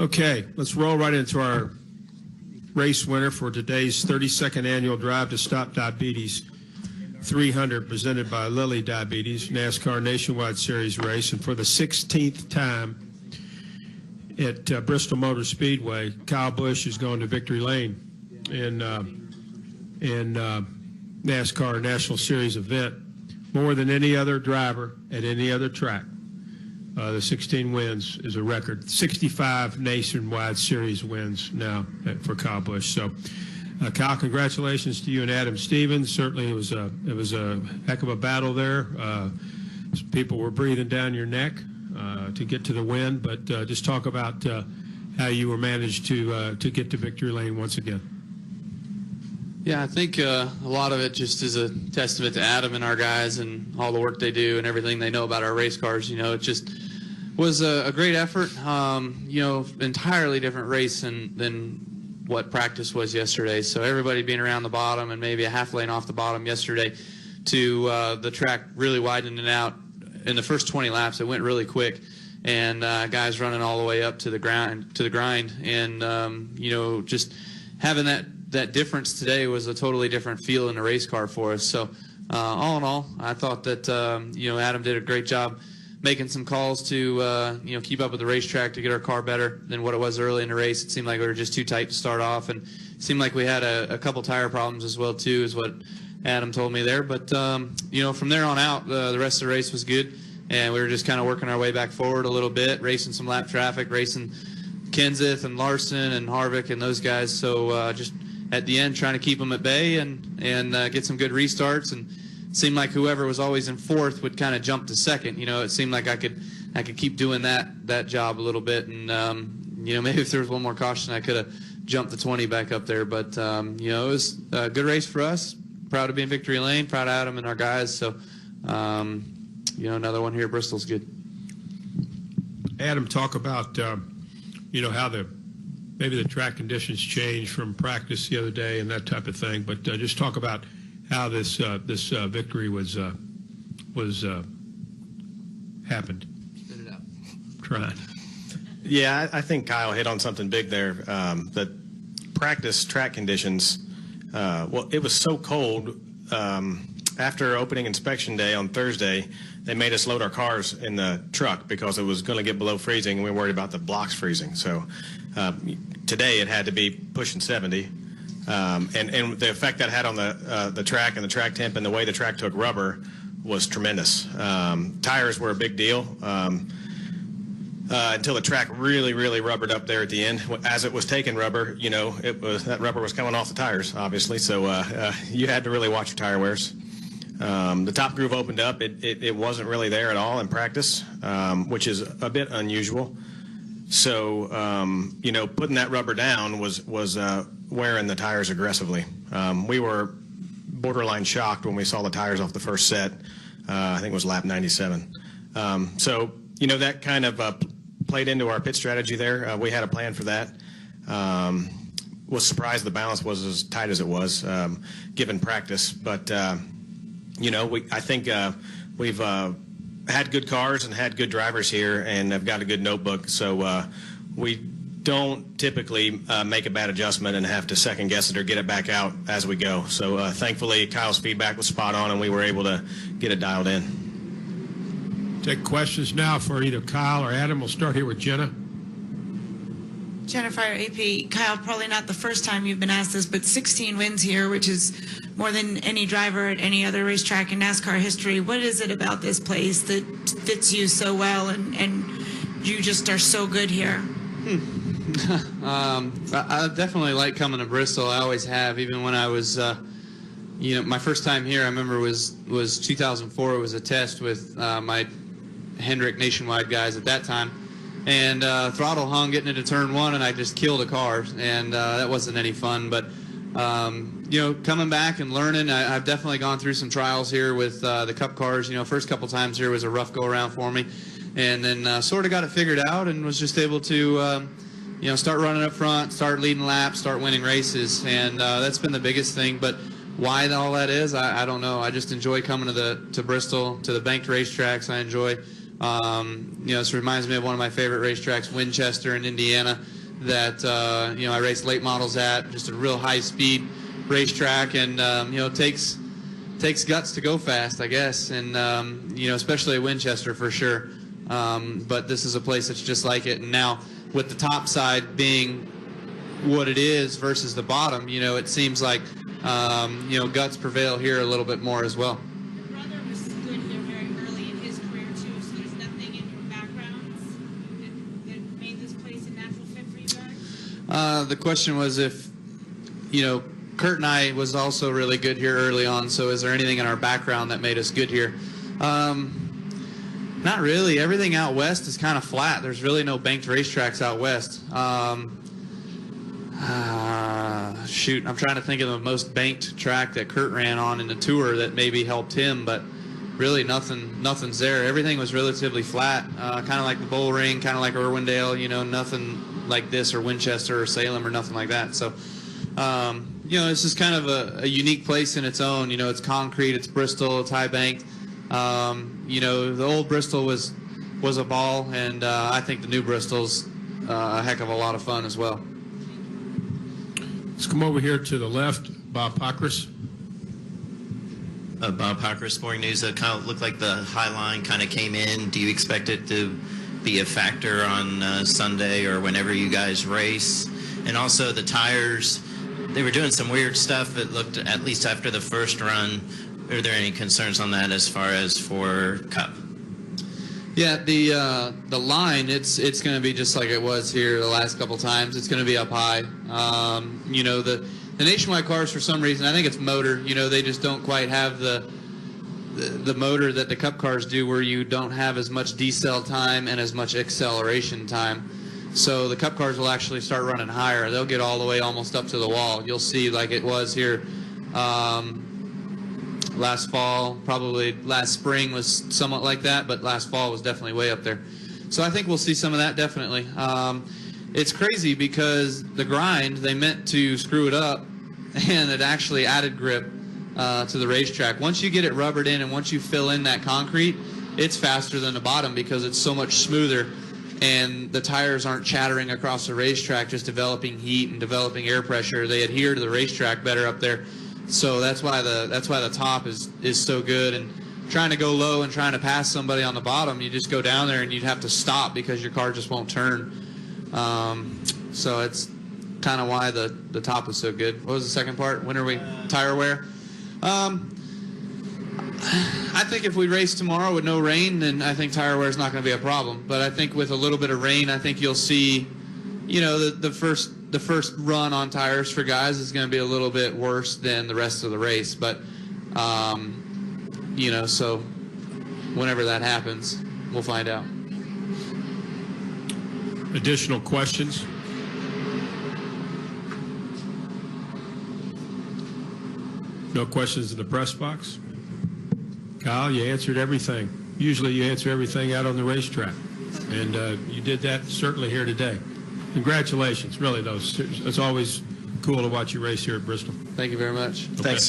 Okay, let's roll right into our race winner for today's 32nd annual Drive to Stop Diabetes 300, presented by Lilly Diabetes, NASCAR Nationwide Series race. And for the 16th time at Bristol Motor Speedway, Kyle Busch is going to victory lane in NASCAR National Series event, more than any other driver at any other track. The 16 wins is a record. 65 nationwide series wins now for Kyle Busch. So, Kyle, congratulations to you and Adam Stevens. Certainly, it was a heck of a battle there. People were breathing down your neck to get to the win. But just talk about how you were managed to get to victory lane once again. Yeah, I think a lot of it just is a testament to Adam and our guys and all the work they do and everything they know about our race cars. You know, it just was a great effort. You know, entirely different race than what practice was yesterday. So everybody being around the bottom and maybe a half lane off the bottom yesterday to the track really widening out. In the first 20 laps, it went really quick, and guys running all the way up to the grind. And you know, just having that difference today was a totally different feel in the race car for us. So all in all, I thought that you know, Adam did a great job making some calls to you know, keep up with the racetrack to get our car better than what it was early in the race. It seemed like we were just too tight to start off, and it seemed like we had a couple tire problems as well too, is what Adam told me there. But you know, from there on out, the rest of the race was good, and we were just kind of working our way back forward a little bit, racing some lap traffic, racing Kenseth and Larson and Harvick and those guys. So just at the end, trying to keep them at bay and get some good restarts. And it seemed like whoever was always in fourth would kind of jump to second. You know, it seemed like I could keep doing that job a little bit. And you know, maybe if there was one more caution, I could have jumped the 20 back up there. But you know, it was a good race for us. Proud to be in victory lane. Proud of Adam and our guys. So you know, another one here at Bristol's good. Adam, talk about you know, how maybe the track conditions changed from practice the other day and that type of thing. But just talk about how this victory was happened. Spit it out. Trying. Yeah, I think Kyle hit on something big there. The practice track conditions. Well, it was so cold. After opening inspection day on Thursday, they made us load our cars in the truck because it was going to get below freezing, and we were worried about the blocks freezing. So today it had to be pushing 70. And the effect that had on the track and the track temp and the way the track took rubber was tremendous. Tires were a big deal until the track really rubbered up there at the end. As it was taking rubber, you know, that rubber was coming off the tires, obviously. So you had to really watch your tire wears. The top groove opened up. It wasn't really there at all in practice, which is a bit unusual. So, you know, putting that rubber down was wearing the tires aggressively. We were borderline shocked when we saw the tires off the first set. I think it was lap 97. So, you know, that kind of played into our pit strategy there. We had a plan for that. Was surprised the balance was as tight as it was, given practice. But, you know, I think we've had good cars and had good drivers here and have got a good notebook. So we don't typically make a bad adjustment and have to second guess it or get it back out as we go. So thankfully Kyle's feedback was spot on and we were able to get it dialed in. Take questions now for either Kyle or Adam. We'll start here with Jenna. Jennifer, AP, Kyle, probably not the first time you've been asked this, but 16 wins here, which is more than any driver at any other racetrack in NASCAR history. What is it about this place that fits you so well and you just are so good here? I definitely like coming to Bristol. I always have, even when I was, you know, my first time here, I remember was 2004. It was a test with my Hendrick Nationwide guys at that time. And throttle hung getting into turn one, and I just killed a car, and that wasn't any fun. But you know, coming back and learning, I've definitely gone through some trials here with the Cup cars. You know, first couple times here was a rough go around for me, and then sort of got it figured out, and was just able to you know, start running up front, start leading laps, start winning races, and that's been the biggest thing. But why all that is, I don't know. I just enjoy coming to Bristol, to the banked racetracks. I enjoy This reminds me of one of my favorite racetracks, Winchester in Indiana, that I raced late models at. Just a real high-speed racetrack, and it takes guts to go fast, I guess, and especially at Winchester for sure. But this is a place that's just like it, and now with the top side being what it is versus the bottom, it seems like guts prevail here a little bit more as well. Your brother was good here very early in his career too, so there's nothing in your backgrounds that made this place a natural fit for you guys? The question was if, Kurt and I was also really good here early on, so is there anything in our background that made us good here? Not really. Everything out west is kind of flat. There's really no banked racetracks out west. Shoot, I'm trying to think of the most banked track that Kurt ran on in the tour that maybe helped him, but really nothing's there. Everything was relatively flat, kind of like the Bull Ring, kind of like Irwindale, nothing like this or Winchester or Salem or nothing like that. So, it's just kind of a unique place in its own. It's concrete, it's Bristol, it's high banked. The old Bristol was a ball, and I think the new Bristol's a heck of a lot of fun as well. Let's come over here to the left. Bob Pockris. Bob Pockris, Sporting News. It kind of looked like the high line kind of came in. Do you expect it to be a factor on Sunday or whenever you guys race? And also the tires, they were doing some weird stuff. It looked, at least after the first run, are there any concerns on that as far as for Cup? Yeah, the line, it's going to be just like it was here the last couple times. It's going to be up high. The Nationwide cars, for some reason, I think it's motor. They just don't quite have the motor that the Cup cars do, where you don't have as much decel time and as much acceleration time. So the Cup cars will actually start running higher. They'll get all the way almost up to the wall. You'll see like it was here last fall, probably last spring was somewhat like that, but last fall was definitely way up there. So I think we'll see some of that definitely. It's crazy because the grind, they meant to screw it up, and it actually added grip to the racetrack. Once you get it rubbered in and once you fill in that concrete, it's faster than the bottom because it's so much smoother, and the tires aren't chattering across the racetrack, just developing heat and developing air pressure. They adhere to the racetrack better up there. So that's why the top is so good. And trying to go low and trying to pass somebody on the bottom, you just go down there and you'd have to stop because your car just won't turn. So it's kind of why the top is so good. What was the second part? When are we? Tire wear? I think if we race tomorrow with no rain, then I think tire wear is not going to be a problem. But I think with a little bit of rain, I think you'll see, the first run on tires for guys is going to be a little bit worse than the rest of the race. But, so whenever that happens, we'll find out. Additional questions? No questions in the press box? Kyle, you answered everything. Usually you answer everything out on the racetrack, and you did that certainly here today. Congratulations, really, though. It's always cool to watch you race here at Bristol. Thank you very much. Thanks.